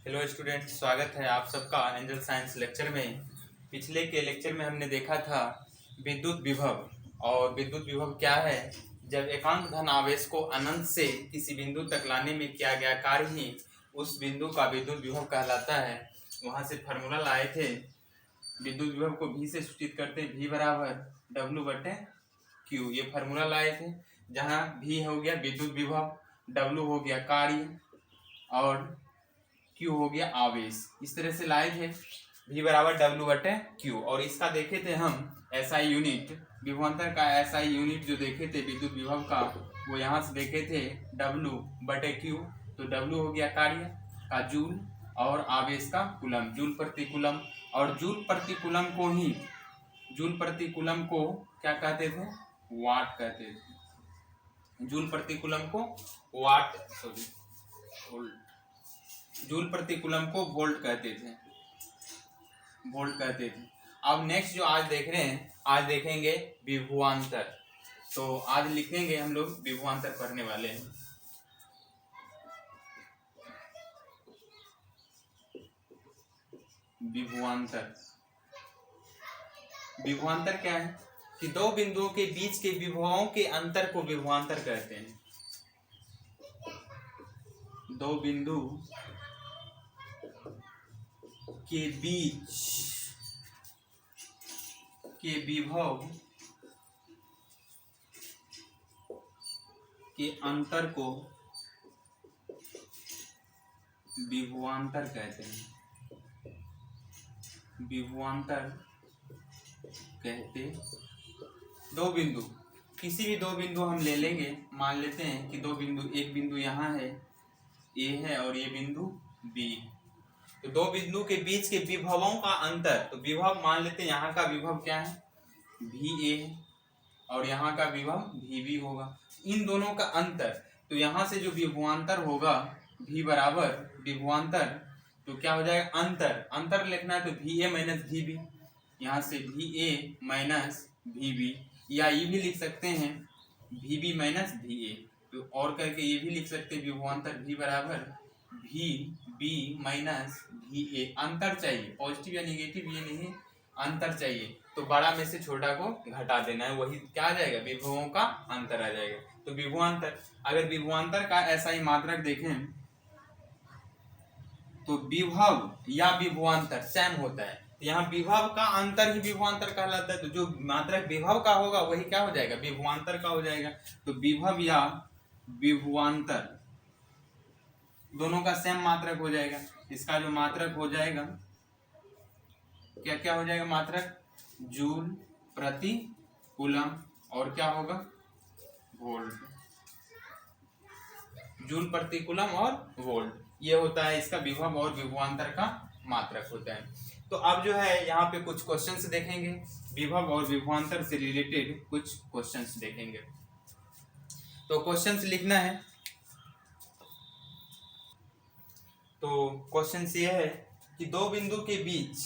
Hello student, स्वागत है आप सबका एंजल साइंस लेक्चर में। पिछले के लेक्चर में हमने देखा था विद्युत विभव। और विद्युत विभव क्या है? जब एकांक धन आवेश को अनंत से किसी बिंदु तक लाने में किया गया कार्य ही उस बिंदु का विद्युत विभव कहलाता है। वहाँ से फार्मूला लाए थे। विद्युत विभव को V से सूचित करते हैं, V बराबर W/Q। ये फार्मूला लाए थे, जहाँ V हो गया विद्युत विभव, W हो गया कार्य और Q हो गया आवेश। इस तरह से लाए थे V बराबर W/Q। और इसका देखे थे हम SI यूनिट, विभवांतर का SI यूनिट जो देखे थे विद्युत विभव का, वो यहाँ से देखे थे W/Q। तो W हो गया कार्य का जूल और आवेश का कूलम, जूल प्रति कूलम। और जूल प्रति कूलम को क्या कहते थे? वाट कहते थे। जूल प्रति कूलम को जूल प्रति कूलम को वोल्ट कहते थे। अब नेक्स्ट जो आज देख रहे हैं, आज देखेंगे विभवांतर। तो आज लिखेंगे हम लोग विभवांतर पढ़ने वाले हैं। विभवांतर क्या है? कि दो बिंदुओं के बीच के विभवों के अंतर को विभवांतर कहते हैं। दो बिंदु के बीच के विभव के अंतर को विभवांतर कहते हैं। दो बिंदु, किसी भी दो बिंदु हम ले लेंगे। मान लेते हैं कि दो बिंदु, एक बिंदु यहाँ है A है और ये बिंदु B है। तो दो बिंदु के बीच के विभवों का अंतर, तो विभव मान लेते हैं यहाँ का विभव क्या है? VA है और यहाँ का विभव VB होगा। इन दोनों का अंतर, तो यहाँ से जो विभवांतर होगा V बराबर विभवांतर, तो क्या हो जाएगा? अंतर लिखना है तो VA माइनस VB। यहाँ से VA माइनस VB, या ये भी लिख सकते हैं VB माइनस VA। तो और करके ये भी लिख सकते हैं विभवांतर V बराबर VB माइनस VA। अंतर चाहिए, पॉजिटिव या निगेटिव ये नहीं, अंतर चाहिए। तो बड़ा में से छोटा को घटा देना है, वही क्या आ जाएगा? विभवों का अंतर आ जाएगा। तो विभवांतर, अगर विभवांतर का ऐसा ही मात्रक देखें तो विभव या विभवांतर सेम होता है। यहाँ विभव का अंतर ही विभवांतर कहलाता है। तो जो मात्रक विभव का होगा वही क्या हो जाएगा? विभवांतर का हो जाएगा। तो विभव या विभवांतर दोनों का सेम मात्रक हो जाएगा। इसका जो मात्रक हो जाएगा, क्या क्या हो जाएगा मात्रक? जूल प्रति कूलम और क्या होगा? वोल्ट। जूल प्रति कूलम और वोल्ट, ये होता है इसका विभव और विभवांतर का मात्रक होता है। तो अब जो है यहाँ पे कुछ क्वेश्चंस देखेंगे, विभव और विभवांतर से रिलेटेड कुछ क्वेश्चंस देखेंगे। तो क्वेश्चंस लिखना है। तो क्वेश्चन ये है कि दो बिंदु के बीच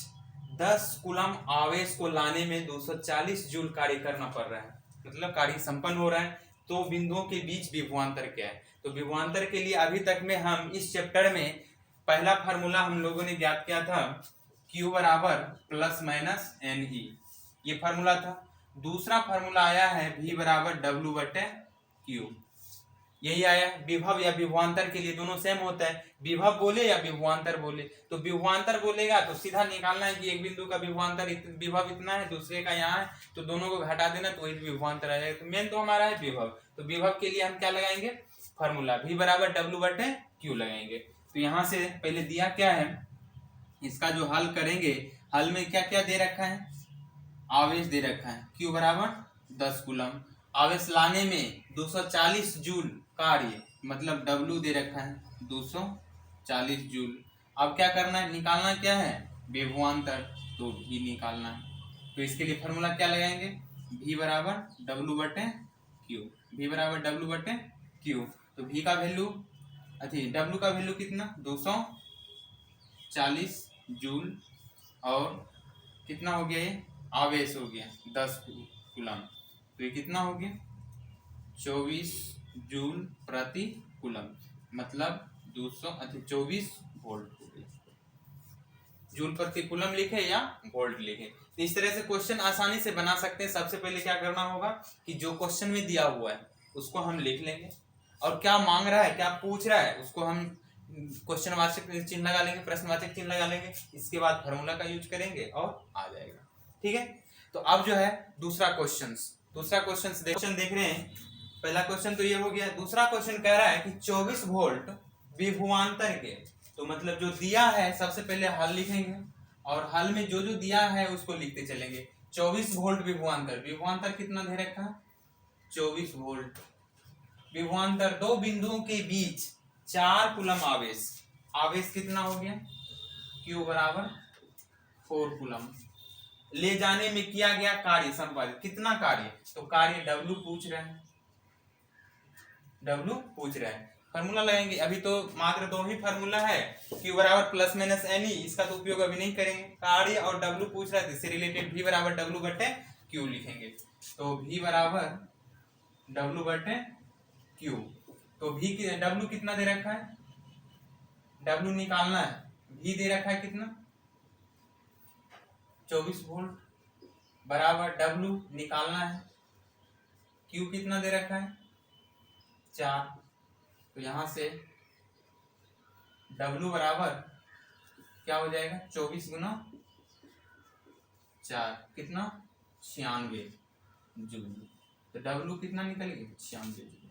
10 कूलम आवेश को लाने में 240 जूल कार्य करना पड़ रहा है, मतलब कार्य संपन्न हो रहा है। तो बिंदुओं के बीच विभवांतर क्या है? तो विभवांतर के लिए अभी तक में हम इस चैप्टर में पहला फार्मूला हम लोगों ने ज्ञात किया था Q बराबर प्लस माइनस NE, ये फार्मूला था। दूसरा फार्मूला आया है V बराबर W/Q, यही आया। विभव या विभवांतर के लिए दोनों सेम होता है, विभव बोले या विभवांतर बोले। तो विभवांतर बोलेगा तो सीधा निकालना है कि एक बिंदु का विभवांतर विभव इतना है, दूसरे का यहाँ है, तो दोनों को घटा देना तो वही विभवांतर आ जाएगा। तो मेन तो हमारा है विभव। तो विभव के लिए हम क्या लगाएंगे? फॉर्मूला V बराबर W/Q लगाएंगे। तो यहाँ से पहले दिया क्या है, इसका जो हल करेंगे, हल में क्या क्या दे रखा है? आवेश दे रखा है Q बराबर 10 कूलम, आवेश लाने में 240 जूल कार्य, मतलब W दे रखा है 240 जूल। अब क्या करना है? निकालना क्या है? विभवांतर, तो V निकालना है। तो इसके लिए फॉर्मूला क्या लगाएंगे? V बराबर W/Q, V बराबर W/Q। तो V का वैल्यू, W का वैल्यू कितना? 240 जूल, और कितना हो गया? ये आवेश हो गया 10 कूलम, तो ये कितना हो गया? 24 जूल प्रति कूलम, मतलब 24 वोल्ट हो गया। जूल प्रति कूलम लिखे या वोल्ट लिखे। तो इस तरह से क्वेश्चन आसानी से बना सकते हैं। सबसे पहले क्या करना होगा कि जो क्वेश्चन में दिया हुआ है उसको हम लिख लेंगे, और क्या मांग रहा है, क्या पूछ रहा है, उसको हम क्वेश्चन वाचक चिन्ह लगा लेंगे, प्रश्नवाचक चिन्ह लगा लेंगे। इसके बाद फार्मूला का यूज करेंगे और आ जाएगा। ठीक है, तो अब जो है दूसरा क्वेश्चन देख रहे हैं। पहला क्वेश्चन तो ये हो गया। दूसरा क्वेश्चन कह रहा है कि 24 वोल्ट विभवांतर के, तो मतलब जो दिया है सबसे पहले हल लिखेंगे और हल में जो जो दिया है उसको लिखते चलेंगे। 24 वोल्ट विभवांतर कितना दे रखा है, 24 वोल्ट विभवांतर दो बिंदुओं के बीच 4 कूलम आवेश कितना हो गया, Q बराबर 4 कूलम। ले जाने में किया गया कार्य संपादित, कितना कार्य, तो कार्य W पूछ रहे हैं, फार्मूला लगाएंगे। अभी तो मात्र 2 ही फार्मूला है, Q बराबर प्लस माइनस NE, इसका तो उपयोग अभी नहीं करेंगे। कार्य और W पूछ रहा है, इससे रिलेटेड V बराबर W बटे Q लिखेंगे। तो V बराबर W बटे Q, तो V की W कितना दे रखा है, W निकालना है, V दे रखा है कितना 24 वोल्ट बराबर W निकालना है, Q कितना दे रखा है 4। तो यहां से W बराबर क्या हो जाएगा 24 गुना 4 कितना 96 जूल। तो W कितना निकल गया 96 जूल।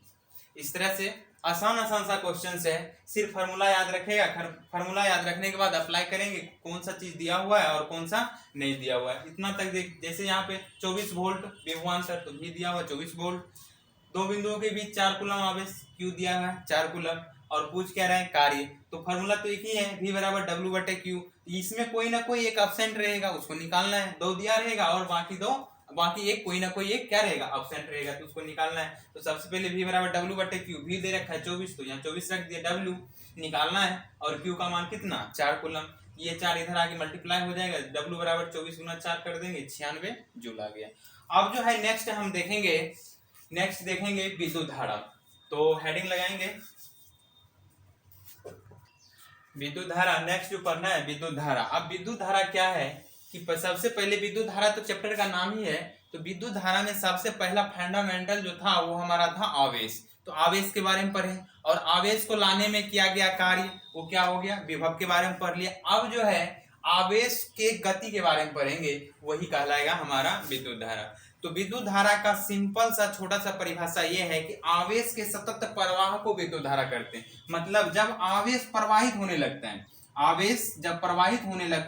इस तरह से आसान सा क्वेश्चन है। सिर्फ फार्मूला याद रखेगा, फार्मूला याद रखने के बाद अप्लाई करेंगे कौन सा चीज दिया हुआ है और कौन सा नहीं दिया हुआ है। इतना तक जैसे यहाँ पे 24 वोल्ट विभवांतर, तो भी दिया हुआ 24 वोल्ट, दो बिंदुओं के बीच 4 कूलम आवेश Q दिया हुआ है 4 कूलम, और पूछ क्या रहे हैं कार्य। तो फार्मूला तो एक ही है, V बराबर W बटे Q। इसमें कोई ना कोई एक एब्सेंट रहेगा, उसको निकालना है। 2 दिया रहेगा और बाकी एक कोई ना कोई एक क्या रहेगा एब्सेंट रहेगा, तो उसको निकालना है। तो सबसे पहले V बराबर W बटे Q, V दे रखा है 24, तो यहाँ 24 रख दिया, W निकालना है और Q का मान कितना 4 कूलम। ये 4 इधर आके मल्टीप्लाई हो जाएगा, W बराबर 24 गुना 4 कर देंगे 96 जूल आ गया। अब जो है नेक्स्ट हम देखेंगे विद्युत धारा। तो हेडिंग लगाएंगे विद्युत धारा। नेक्स्ट जो पढ़ना है विद्युत धारा। अब विद्युत धारा क्या है कि सबसे पहले विद्युत धारा तो चैप्टर का नाम ही है। तो विद्युत धारा में सबसे पहला फंडामेंटल जो था वो हमारा था आवेश। तो आवेश के बारे में पढ़े और आवेश को लाने में किया गया कार्य वो क्या हो गया, विभव के बारे में पढ़ लिया। अब जो है आवेश के गति के बारे में पढ़ेंगे, वही कहलाएगा हमारा विद्युत धारा। तो विद्युत धारा का सिंपल सा छोटा सा परिभाषा ये है कि आवेश के सतत प्रवाह को विद्युत धारा करते हैं। मतलब जब आवेश प्रवाहित होने लगता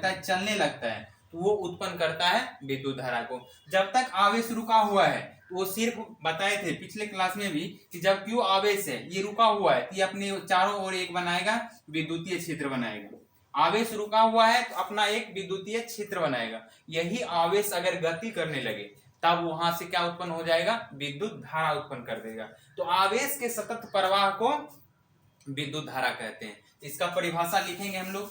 है, चलने लगता है, तो वो उत्पन्न करता है विद्युत धारा को। जब तक आवेश रुका हुआ है, तो वो सिर्फ बताए थे पिछले क्लास में भी कि जब Q आवेश है ये रुका हुआ है, ये अपने चारों ओर एक बनाएगा, विद्युतीय क्षेत्र बनाएगा। आवेश रुका हुआ है तो अपना एक विद्युतीय क्षेत्र बनाएगा। यही आवेश अगर गति करने लगे तब वहां से क्या उत्पन्न हो जाएगा, विद्युत धारा उत्पन्न कर देगा। तो आवेश के सतत प्रवाह को विद्युत धारा कहते हैं। इसका परिभाषा लिखेंगे हम लोग।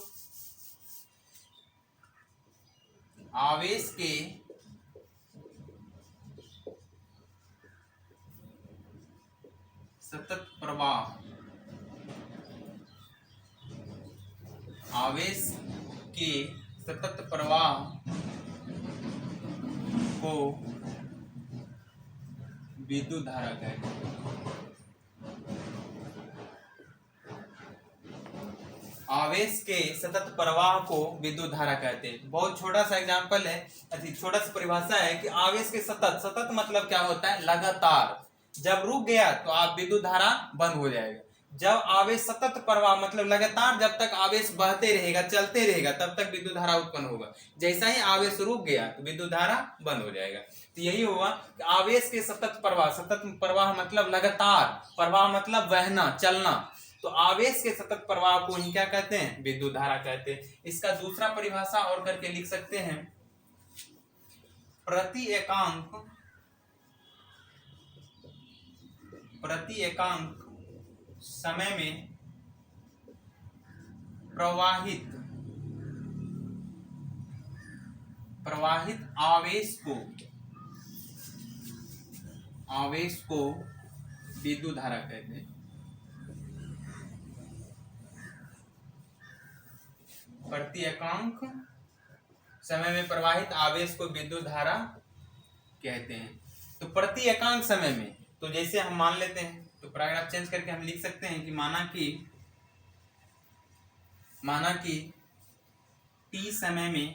आवेश के सतत प्रवाह, आवेश के सतत प्रवाह को विद्युत धारा कहते हैं। आवेश के सतत प्रवाह को विद्युत धारा कहते हैं। बहुत छोटा सा एग्जांपल है, छोटा सा परिभाषा है कि आवेश के सतत मतलब क्या होता है, लगातार। जब रुक गया तो आप विद्युत धारा बंद हो जाएगा। जब आवेश सतत प्रवाह मतलब लगातार, जब तक आवेश बहते रहेगा, चलते रहेगा, तब तक विद्युत धारा उत्पन्न होगा। जैसा ही आवेश रुक गया तो विद्युत धारा बंद हो जाएगा। तो यही हुआ कि आवेश के सतत प्रवाह मतलब लगातार, प्रवाह मतलब बहना, चलना। तो आवेश के सतत प्रवाह को ही क्या कहते हैं, विद्युत धारा कहते हैं। इसका दूसरा परिभाषा और करके लिख सकते हैं, प्रति एकांक समय में प्रवाहित आवेश को विद्युत धारा कहते हैं। प्रति एकांक समय में प्रवाहित आवेश को विद्युत धारा कहते हैं। तो प्रति एकांक समय में, तो जैसे हम मान लेते हैं, तो पैराग्राफ चेंज करके हम लिख सकते हैं कि माना कि t समय में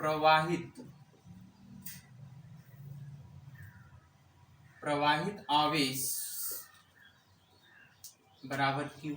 प्रवाहित आवेश बराबर q।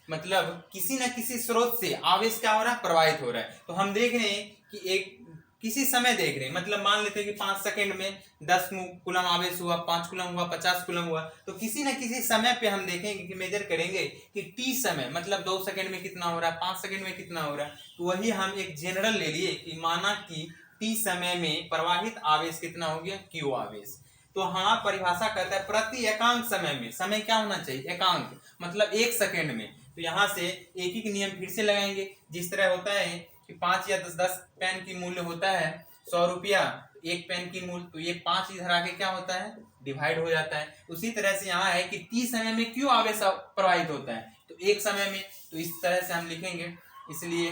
मतलब किसी न किसी स्रोत से आवेश क्या हो रहा है, प्रवाहित हो रहा है। तो हम देख रहे हैं कि किसी समय देख रहे हैं, मतलब मान लेते हैं कि 5 सेकंड में 10 कूलम आवेश हुआ, 5 कूलम हुआ, 50 कूलम हुआ। तो किसी न किसी समय पे हम देखेंगे कि मेजर करेंगे कि टी समय, मतलब 2 सेकंड में कितना हो रहा है, 5 सेकंड में कितना हो रहा है। तो वही हम एक जनरल ले लिए कि माना कि टी समय में प्रवाहित आवेश कितना हो गया, क्यू आवेश। तो हाँ, परिभाषा कहता है प्रति एकांक समय में, समय क्या होना चाहिए, एकांक, मतलब 1 सेकंड में। तो यहाँ से एक ही नियम फिर से लगाएंगे। जिस तरह होता है कि 5 या 10 पेन की मूल्य होता है 100 रुपया, एक पेन की मूल्य, तो ये 5 इधर आके क्या होता है, डिवाइड हो जाता है। उसी तरह से यहाँ है कि टी समय में क्यों आवेश प्रवाहित होता है, तो एक समय में, तो इस तरह से हम लिखेंगे। इसलिए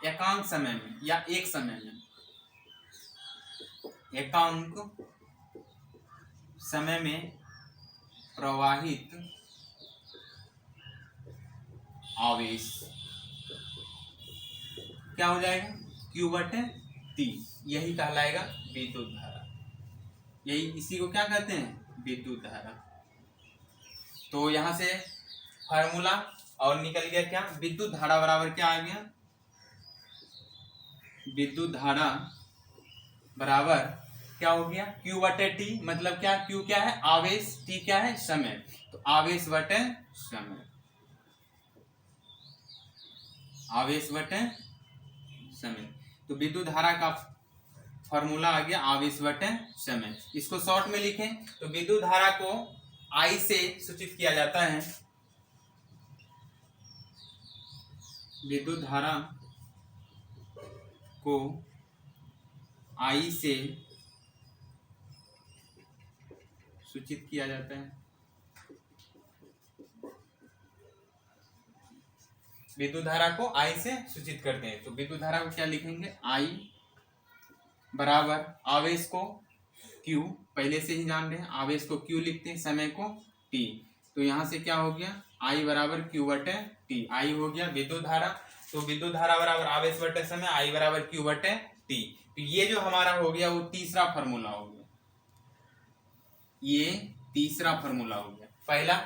एकांक समय में या एक समय में, एकांक समय में प्रवाहित आवेश क्या हो जाएगा, Q बटे T, यही कहलाएगा विद्युत धारा। यही, इसी को क्या कहते हैं, विद्युत धारा। तो यहां से फार्मूला और निकल गया क्या, विद्युत धारा बराबर क्या आ गया, विद्युत धारा बराबर क्या हो गया, Q बटे T, मतलब क्या, Q क्या है, आवेश, T क्या है, समय। तो आवेश बटे समय, आवेश बटे समय। तो विद्युत धारा का फॉर्मूला आ गया आवेश बटे समय। इसको शॉर्ट में लिखें तो विद्युत धारा को I से सूचित किया जाता है, विद्युत धारा को I से सूचित किया जाता है, विद्युत धारा को I से सूचित करते हैं। तो विद्युत धारा को क्या लिखेंगे, I बराबर आवेश को Q, पहले से ही जान रहे हैं, आवेश को Q लिखते हैं, समय को T। तो यहां से क्या हो गया, I बराबर Q बटे T, I हो गया विद्युत धारा। तो विद्युत धारा बराबर आवेश बटे समय, I बराबर Q बटे T। तो ये जो हमारा हो गया वो तीसरा फार्मूला हो गया, ये तीसरा फार्मूला हो गया। पहला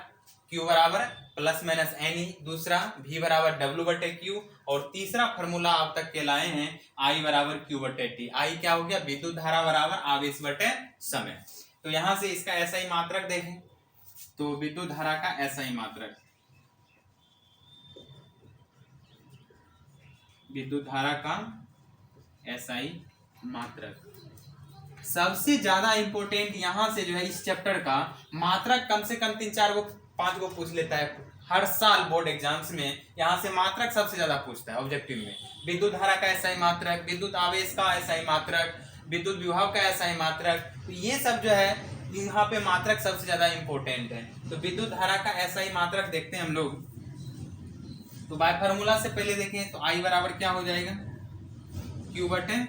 Q बराबर प्लस माइनस एन, दूसरा V बराबर W बटे Q, और तीसरा फार्मूला आप तक के लाए हैं I बराबर Q बटे T। I क्या हो गया, विद्युत धारा बराबर आवेश बटे समय। तो यहां से इसका ऐसा ही मात्रक देखें, तो विद्युत धारा का ऐसा ही मात्रक, विद्युत धारा का ऐसा ही मात्रक। सबसे ज्यादा इंपॉर्टेंट यहां से जो है इस चैप्टर का मात्रक कम से कम 3-4 गो 5 गो पूछ लेता है हर साल बोर्ड एग्जाम्स में। यहां से मात्रक सबसे ज्यादा पूछता है ऑब्जेक्टिव में। विद्युत धारा का ऐसा ही मात्रक, विद्युत आवेश का ऐसा ही मात्रक, विद्युत विभव का ऐसा ही मात्रक। तो ये सब जो है यहाँ पे मात्रक सबसे ज्यादा इंपॉर्टेंट है। तो विद्युत धारा का ऐसा ही मात्रक देखते हैं हम लोग। तो बाय फार्मूला से पहले देखें तो I बराबर क्या हो जाएगा, Q बटे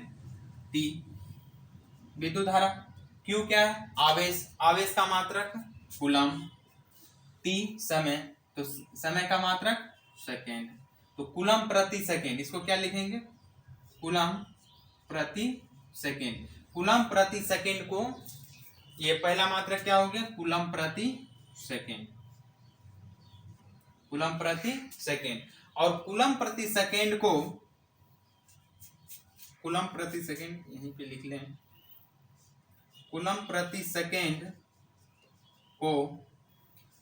T। विद्युत धारा Q क्या है, आवेश, आवेश का मात्रक कूलम, T समय, तो समय का मात्रक सेकेंड। तो कूलम प्रति सेकेंड, इसको क्या लिखेंगे, कूलम प्रति सेकेंड। कूलम प्रति सेकेंड को, ये पहला मात्रक क्या हो गया, कूलम प्रति सेकेंड, कूलम प्रति सेकेंड। और कूलम प्रति सेकेंड को, कूलम प्रति सेकेंड यहीं पे लिख लें, कूलम प्रति सेकेंड को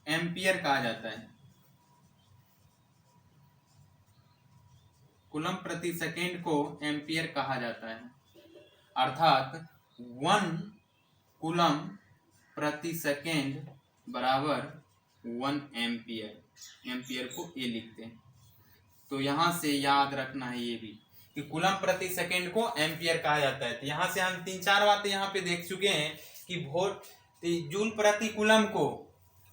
एम्पियर कहा जाता है, कूलम प्रति सेकेंड को एम्पियर कहा जाता है। अर्थात 1 कूलम प्रति सेकेंड बराबर 1 एम्पियर, एम्पियर को ए लिखते हैं। तो यहां से याद रखना है ये भी कि कूलम प्रति सेकेंड को एम्पियर कहा जाता है। तो यहां से हम 3-4 बातें यहाँ पे देख चुके हैं कि वोल्ट, जूल प्रति कूलम को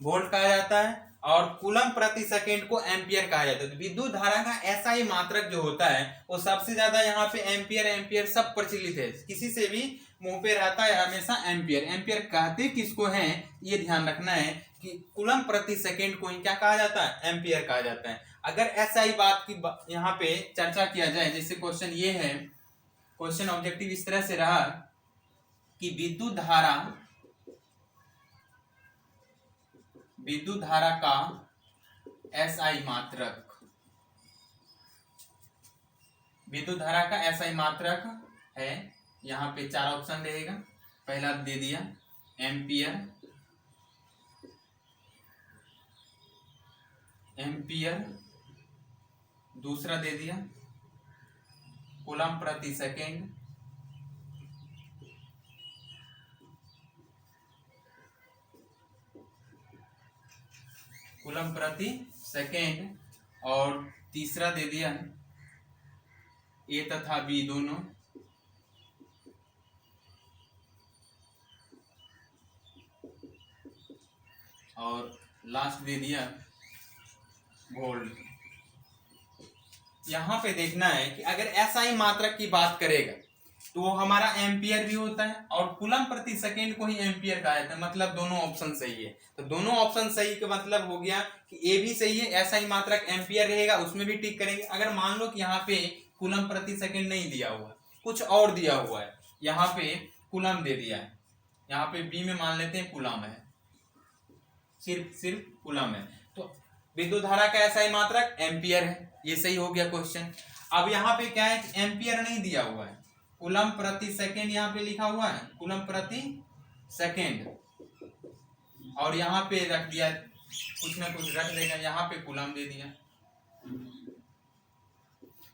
वोल्ट कहा जाता है, और कूलम प्रति सेकेंड को एम्पियर कहा जाता है। तो विद्युत धारा का ऐसा ही मात्रक जो होता है वो सबसे ज्यादा यहाँ पे एम्पियर एम्पियर सब प्रचलित है, किसी से भी मुंह पे रहता है हमेशा एम्पियर। एम्पियर कहते किसको हैं ये ध्यान रखना है कि कूलम प्रति सेकेंड को ही क्या कहा जाता है, एम्पियर कहा जाता है। अगर ऐसा ही बात की यहाँ पे चर्चा किया जाए, जैसे क्वेश्चन ये है, क्वेश्चन ऑब्जेक्टिव इस तरह से रहा कि विद्युत धारा का एसआई मात्रक, विद्युत धारा का एसआई मात्रक है। यहाँ पे 4 ऑप्शन रहेगा। पहला दे दिया एम्पियर, दूसरा दे दिया कूलम प्रति सेकेंड, कूलम प्रति सेकेंड, और तीसरा दे दिया ए तथा बी दोनों, और लास्ट दे दिया वोल्ट। यहां पे देखना है कि अगर ऐसा ही मात्रक की बात करेगा तो वो हमारा एम्पियर भी होता है और कूलम प्रति सेकेंड को ही एम्पियर कहा जाता है, मतलब दोनों ऑप्शन सही है। तो दोनों ऑप्शन सही का मतलब हो गया कि ए भी सही है, ऐसा ही मात्रक एम्पियर रहेगा उसमें भी टिक करेंगे। अगर मान लो कि यहाँ पे कूलम प्रति सेकेंड नहीं दिया हुआ, कुछ और दिया हुआ है, यहाँ पे कूलम दे दिया है, यहाँ पे बी में मान लेते हैं कूलम है, सिर्फ कूलम है, तो विद्युत धारा का ऐसा ही मात्रक एम्पियर है। ये सही हो गया क्वेश्चन। अब यहाँ पे क्या है, एम्पियर नहीं दिया हुआ है, कूलम प्रति सेकेंड यहाँ पे लिखा हुआ है, कूलम प्रति सेकेंड, और यहाँ पे रख दिया, कुछ ना कुछ रख देगा, यहाँ पे कूलम दे दिया।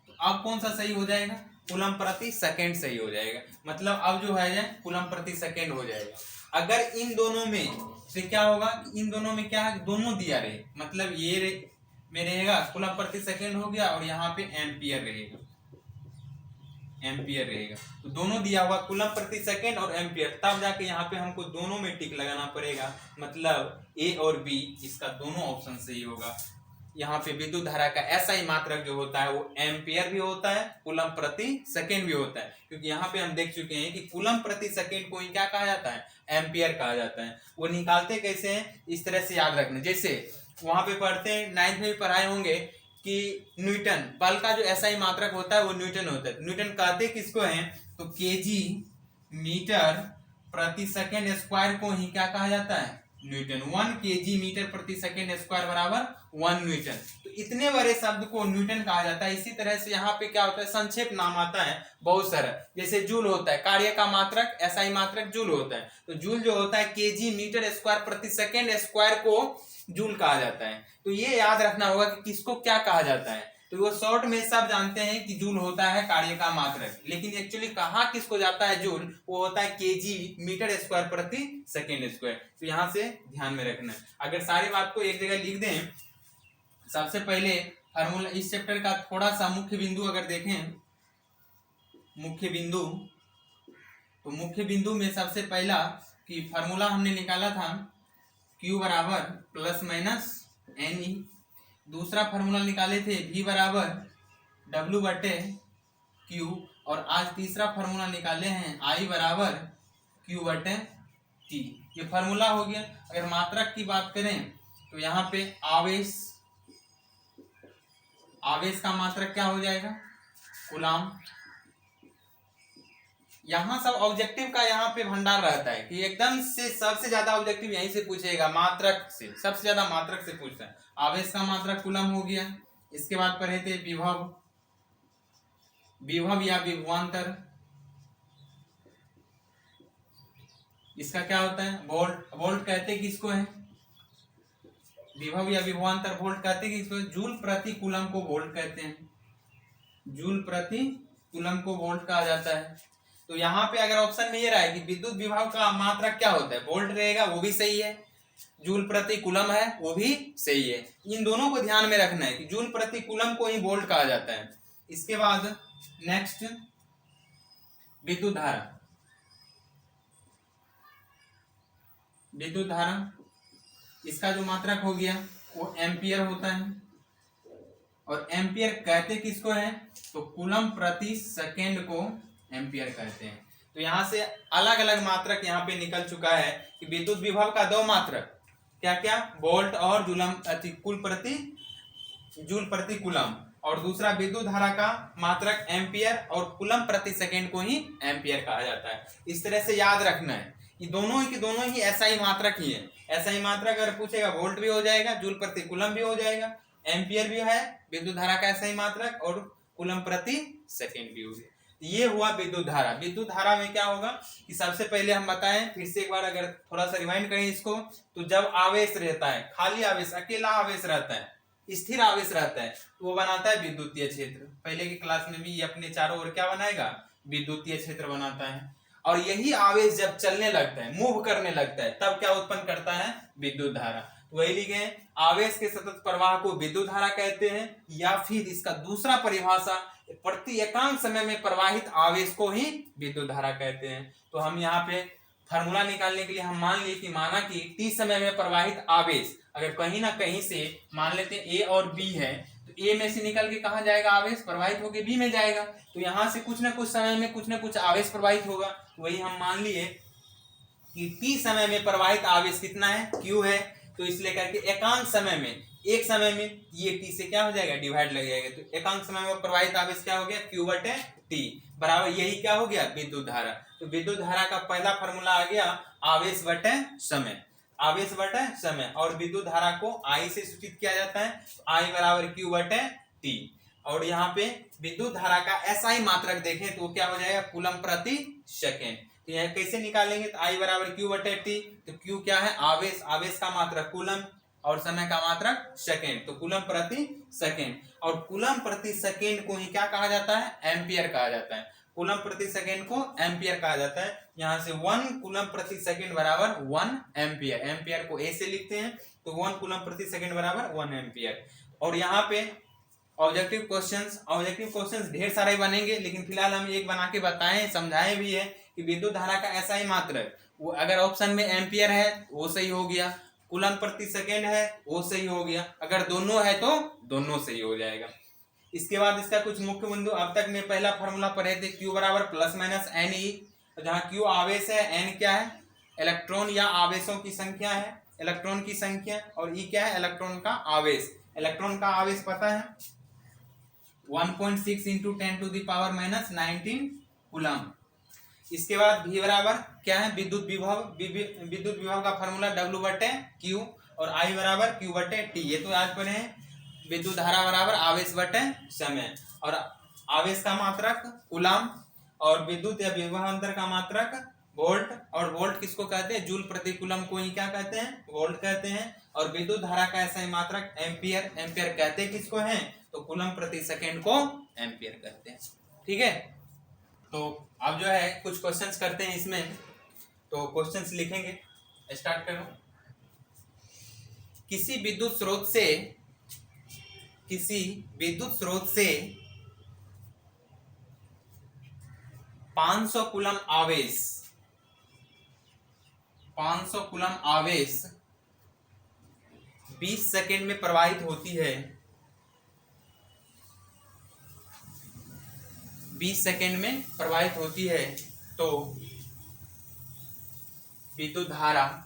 तो अब कौन सा सही हो जाएगा, कूलम प्रति सेकेंड सही हो जाएगा, मतलब अब जो है कूलम प्रति सेकेंड हो जाएगा। अगर इन दोनों में से क्या होगा, इन दोनों में क्या है, दोनों दिया रहे, मतलब ये में रहेगा कूलम प्रति सेकेंड हो गया और यहाँ पे एम्पियर रहेगा, तो दोनों दिया हुआ कूलम प्रति सेकेंड और एम्पियर, तब जाके यहाँ पे हमको दोनों में टिक लगाना पड़ेगा, मतलब ए और बी, इसका दोनों ऑप्शन सही होगा। यहाँ पे विद्युत धारा का ऐसा ही मात्रक जो होता है वो एम्पियर भी होता है, कूलम प्रति सेकेंड भी होता है, क्योंकि यहाँ पे हम देख चुके हैं कि कूलम प्रति सेकेंड को ही क्या कहा जाता है, एम्पियर कहा जाता है। वो निकालते कैसे हैं, इस तरह से याद रखना, जैसे वहां पे पढ़ते हैं 9th में भी पढ़ाए होंगे कि न्यूटन, बल का जो ऐसा ही मात्रक होता है वो न्यूटन होता है। न्यूटन कहते किसको हैं, तो केजी मीटर प्रति सेकेंड स्क्वायर को ही क्या कहा जाता है, न्यूटन। 1 केजी मीटर प्रति सेकेंड स्क्वायर बराबर 1 न्यूटन। तो इतने बड़े शब्द को न्यूटन कहा जाता है। इसी तरह से यहाँ पे क्या होता है, संक्षेप नाम आता है बहुत सारा, जैसे जूल होता है, कार्य का मात्रक ऐसा ही मात्रक जूल होता है। तो जूल जो होता है केजी मीटर स्क्वायर प्रति सेकेंड स्क्वायर को जूल कहा जाता है। तो ये याद रखना होगा कि किसको क्या कहा जाता है। तो वो शॉर्ट में सब जानते हैं कि जूल होता है कार्य का मात्रक, लेकिन एक्चुअली कहाँ किसको जाता है जूल, वो होता है केजी मीटर स्क्वायर प्रति सेकेंड स्क्वायर। तो यहाँ से ध्यान में रखना है। अगर सारी बात को एक जगह लिख दें, सबसे पहले फार्मूला, इस चैप्टर का थोड़ा सा मुख्य बिंदु अगर देखें, मुख्य बिंदु, तो मुख्य बिंदु में सबसे पहला कि फार्मूला हमने निकाला था Q बराबर प्लस माइनस एन ई, दूसरा फार्मूला निकाले थे V बराबर W बटे Q, और आज तीसरा फार्मूला निकाले हैं I बराबर Q बटे T। ये फार्मूला हो गया। अगर मात्रक की बात करें तो यहाँ पे आवेश का मात्रक क्या हो जाएगा, कूलम। यहाँ सब ऑब्जेक्टिव का यहाँ पे भंडार रहता है कि एकदम से सबसे ज्यादा ऑब्जेक्टिव यहीं से पूछेगा, मात्रक से, सबसे ज्यादा मात्रक से पूछता है। आवेश का मात्रक कूलम हो गया। इसके बाद पढ़े थे विभव या विभवांतर, इसका क्या होता है, वोल्ट। वोल्ट कहते किसको है, विभव या विभवांतर वोल्ट कहते किसको, जूल प्रति कूलम को वोल्ट कहते हैं, जूल प्रति कूलम को वोल्ट कहा जाता है। तो यहाँ पे अगर ऑप्शन में ये रहा है कि विद्युत विभव का मात्रक क्या होता है, वोल्ट रहेगा, वो भी सही है। जूल प्रति कूलम है, वो भी सही है। इन दोनों को ध्यान में रखना है कि जूल प्रति कूलम को ही वोल्ट कहा जाता है। इसके बाद नेक्स्ट विद्युत धारा, इसका जो मात्रक हो गया वो एम्पियर होता है। और एम्पियर कहते किसको है, तो कूलम प्रति सेकेंड को एम्पियर कहते हैं। तो यहाँ से अलग अलग मात्रक यहाँ पे निकल चुका है कि विद्युत विभव का दो मात्रक क्या क्या, वोल्ट और जूल प्रति कूलम, और दूसरा विद्युत धारा का मात्रक एम्पियर और कूलम प्रति सेकेंड को ही एम्पियर कहा जाता है। इस तरह से याद रखना है, ये दोनों ही एसआई मात्रक ही है। एसआई मात्रक अगर पूछेगा वोल्ट भी हो जाएगा, जूल प्रति कूलम भी हो जाएगा, एम्पियर भी है विद्युत धारा का एसआई मात्रक, और कूलम प्रति सेकेंड भी हो गया। ये हुआ विद्युत धारा। विद्युत धारा में क्या होगा कि सबसे पहले हम बताएं, फिर से एक बार अगर थोड़ा सा रिवाइंड करें इसको, तो जब आवेश रहता है, खाली आवेश, अकेला आवेश रहता है, स्थिर आवेश रहता है, तो वो बनाता है विद्युतीय क्षेत्र। पहले की क्लास में भी ये अपने चारों ओर क्या बनाएगा, विद्युतीय क्षेत्र बनाता है। और यही आवेश जब चलने लगता है, मूव करने लगता है, तब क्या उत्पन्न करता है, विद्युत धारा। वही लिखे, आवेश के सतत प्रवाह को विद्युत धारा कहते हैं, या फिर इसका दूसरा परिभाषा, प्रति एकांक समय में प्रवाहित आवेश को ही विद्युत धारा कहते हैं। तो हम यहाँ पे फार्मूला निकालने के लिए हम मान लिए कि माना कि t समय में प्रवाहित आवेश अगर कहीं ना कहीं से मान लेते हैं a और b है, तो a में से निकल के कहाँ जाएगा, आवेश प्रवाहित होकर b में जाएगा। तो यहाँ से कुछ ना कुछ समय में कुछ ना कुछ आवेश प्रवाहित होगा। वही हम मान लिए कि t समय में प्रवाहित आवेश कितना है, q है। तो इसलिए करके एकांक समय में, एक समय में ये t से क्या हो जाएगा, डिवाइड लग जाएगा। तो एकांक समय में प्रवाहित आवेश क्या हो गया, q/t बराबर यही क्या हो गया, विद्युत धारा। तो विद्युत धारा का पहला फॉर्मूला आ गया आवेश बटे समय, आवेश बटे समय। और विद्युत धारा को I से सूचित किया जाता है, I बराबर q/t। और यहाँ पे विद्युत धारा का SI मात्रक देखें तो क्या हो जाएगा, कूलम प्रति सेकेंड। तो यह कैसे निकालेंगे, तो I बराबर q/t। तो q क्या है, आवेश, आवेश का मात्रक कूलम और समय का मात्रक सेकेंड, तो कूलम प्रति सेकेंड। और कूलम प्रति सेकेंड को ही क्या कहा जाता है, एम्पियर कहा जाता है। कूलम प्रति सेकेंड को एम्पियर कहा जाता है। यहाँ से 1 कूलम प्रति सेकेंड बराबर 1 एम्पियर, एम्पियर को ए से लिखते हैं, तो 1 कूलम प्रति सेकेंड बराबर 1 एम्पियर। और यहाँ पे ऑब्जेक्टिव क्वेश्चंस ढेर सारे बनेंगे, लेकिन फिलहाल हम एक बना के बताएं, समझाएं भी है कि विद्युत धारा का ऐसा ही मात्रक, वो अगर ऑप्शन में एम्पियर है वो सही हो गया, कूलम प्रति सेकेंड है वो सही हो गया, अगर दोनों है तो दोनों सही हो जाएगा। इसके बाद इसका कुछ मुख्य बिंदु, अब तक में पहला फॉर्मूला पढ़े थे, Q बराबर प्लस माइनस एन ई। जहाँ Q आवेश है, N क्या है, इलेक्ट्रॉन या आवेशों की संख्या है, इलेक्ट्रॉन की संख्या, और E क्या है, इलेक्ट्रॉन का आवेश। इलेक्ट्रॉन का आवेश पता है 1.6 इंटू 10⁻⁻19 कूलम। इसके बाद V बराबर क्या है, विद्युत विभव, विद्युत विभव का फॉर्मूला W/Q, और I बराबर Q/T। ये तो आज पढ़े हैं। विद्युत धारा बराबर आवेश बटे समय, और आवेश का मात्रक कूलम, और विद्युत या विभवांतर का मात्रक वोल्ट। और वोल्ट किसको कहते हैं, जूल प्रति कूलम को ही क्या कहते हैं, वोल्ट कहते हैं। और विद्युत धारा का ऐसा ही मात्रक एम्पियर, एम्पियर कहते हैं किसको हैं, तो कूलम प्रति सेकेंड को एम्पियर कहते हैं। ठीक है, तो अब जो है कुछ क्वेश्चंस करते हैं इसमें, तो क्वेश्चंस लिखेंगे, स्टार्ट करो। किसी विद्युत स्रोत से 500 कूलम आवेश 20 सेकेंड में प्रवाहित होती है, 20 सेकेंड में प्रवाहित होती है, तो विद्युत धारा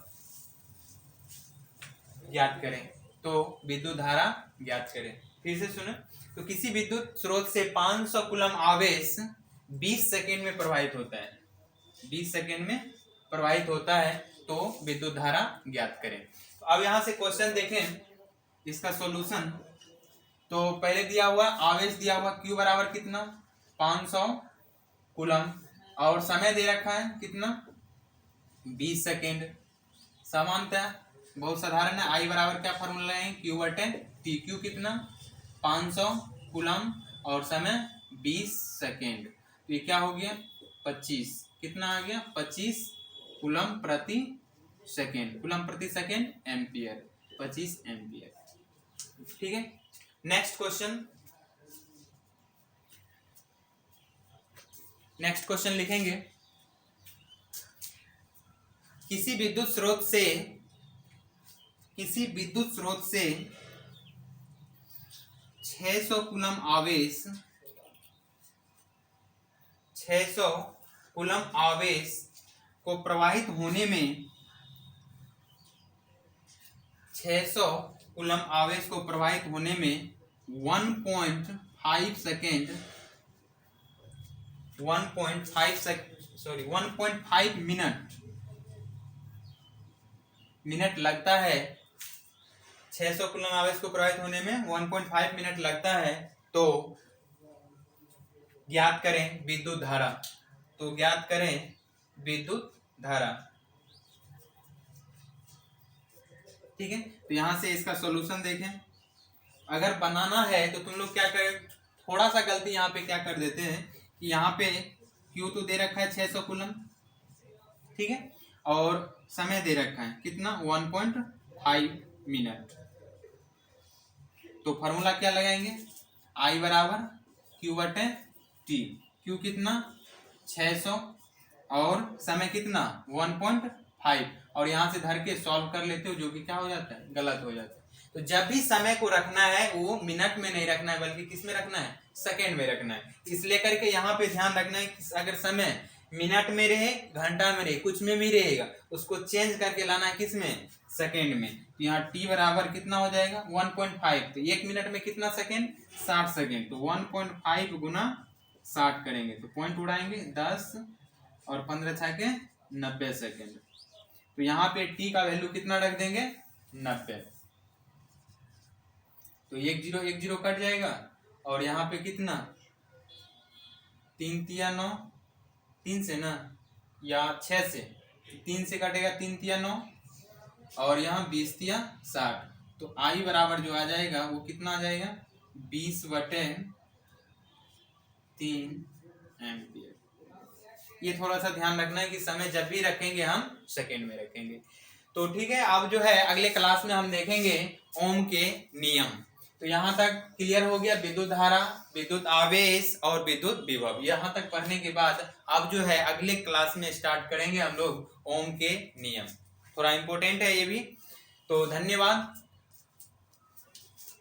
ज्ञात करें। तो विद्युत धारा ज्ञात करें, फिर से सुनो। तो किसी विद्युत स्रोत से 500 कूलम आवेश 20 सेकेंड में प्रवाहित होता है, 20 सेकेंड में प्रवाहित होता है, तो विद्युत धारा ज्ञात करें। तो अब यहां से क्वेश्चन देखें, इसका सॉल्यूशन। तो पहले दिया हुआ आवेश दिया हुआ Q बराबर कितना, 500 कूलम, और समय दे रखा है कितना, 20 सेकेंड। समानतः बहुत साधारण है, I बराबर क्या फॉर्मूला है, Q/T। Q कितना, 500 कूलम, और समय 20 सेकेंड। तो ये क्या हो गया, 25, कितना आ गया, 25 कूलम प्रति सेकेंड, कूलम प्रति सेकेंड एम्पियर, 25 एम्पियर। ठीक है, नेक्स्ट क्वेश्चन लिखेंगे। किसी विद्युत स्रोत से 600 कूलम आवेश 600 कूलम आवेश को प्रवाहित होने में 600 कूलम आवेश को प्रवाहित होने में 1.5 मिनट लगता है। 600 कूलम आवेश को प्रवाहित होने में 1.5 मिनट लगता है। तो ज्ञात करें विद्युत धारा। तो ज्ञात करें विद्युत धारा। ठीक है, तो यहां से इसका सॉल्यूशन देखें। अगर बनाना है तो तुम लोग क्या करें, थोड़ा सा गलती यहाँ पे क्या कर देते हैं कि यहाँ पे Q तो दे रखा है 600 कूलम, ठीक है, और समय दे रखा है कितना 1.5 मिनट। तो फॉर्मूला क्या लगाएंगे, I बराबर Q/T। Q कितना 600 और समय कितना 1.5, और यहाँ से धर के सॉल्व कर लेते हो, जो कि क्या हो जाता है, गलत हो जाता है। तो जब भी समय को रखना है वो मिनट में नहीं रखना है, बल्कि किस में रखना है, सेकंड में रखना है। इसलिए करके यहाँ पे ध्यान रखना है कि अगर समय मिनट में रहे, घंटा में रहे, कुछ में भी रहेगा, उसको चेंज करके लाना है किस में, सेकंड में। तो यहाँ t बराबर कितना हो जाएगा 1.5। तो 1 मिनट में कितना सेकंड, 60 सेकंड। तो 1.5 गुना 60 करेंगे तो पॉइंट उड़ाएंगे 10 और 15 छके 90 सेकंड। तो यहाँ पे t का वैल्यू कितना रख देंगे 90। तो 1 0 कट जाएगा, और यहाँ पे कितना 3 तिया 9, 3 से ना या 6 से, 3 से कटेगा 3 तिया 9, और यहाँ 20 तिया 60। तो I बराबर जो आ जाएगा वो कितना आ जाएगा 20/3 एम्पियर। ये थोड़ा सा ध्यान रखना है कि समय जब भी रखेंगे हम सेकंड में रखेंगे। तो ठीक है, अब जो है अगले क्लास में हम देखेंगे ओम के नियम। तो यहाँ तक क्लियर हो गया, विद्युत धारा, विद्युत आवेश और विद्युत विभव। यहाँ तक पढ़ने के बाद अब जो है अगले क्लास में स्टार्ट करेंगे हम लोग ओम के नियम। थोड़ा इम्पोर्टेंट है ये भी। तो धन्यवाद।